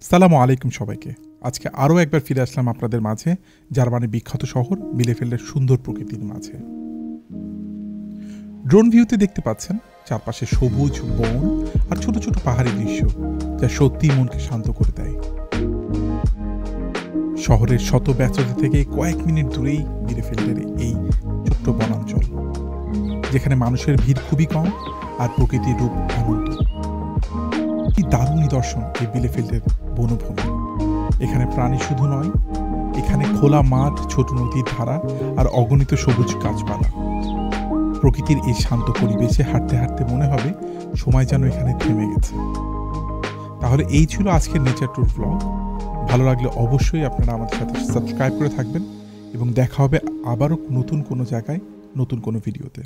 সালামু আলাইকুম সবাইকে। আজকে আরও একবার ফিরে আসলাম আপনাদের মাঝে, জার্মানির বিখ্যাত শহর বিলেফেল্ডের সুন্দর প্রকৃতির মাঝে। ড্রোন ভিউতে দেখতে পাচ্ছেন চারপাশে সবুজ বন আর ছোট ছোট পাহাড়ি দৃশ্য, যা সত্যিই মনকে শান্ত করে দেয়। শহরের শত ব্যস্ততা থেকে কয়েক মিনিট দূরেই বিলেফেল্ডের এই ছোট্ট বনাঞ্চল, যেখানে মানুষের ভিড় খুবই কম আর প্রকৃতির রূপ অনন্ত। কি দারুণ নিদর্শন এই বিলেফেল্ডের বনভূমি। এখানে প্রাণী শুধু নয়, এখানে খোলা মাঠ, ছোট নদীর ধারা আর অগণিত সবুজ গাছপালা। প্রকৃতির এই শান্ত পরিবেশে হাঁটতে হাঁটতে মনে হবে সময় যেন এখানে থেমে গেছে। তাহলে এই ছিল আজকের নেচার ট্যুর ব্লগ। ভালো লাগলে অবশ্যই আপনারা আমাদের সাথে সাবস্ক্রাইব করে থাকবেন এবং দেখা হবে আবারও নতুন কোনো জায়গায়, নতুন কোনো ভিডিওতে।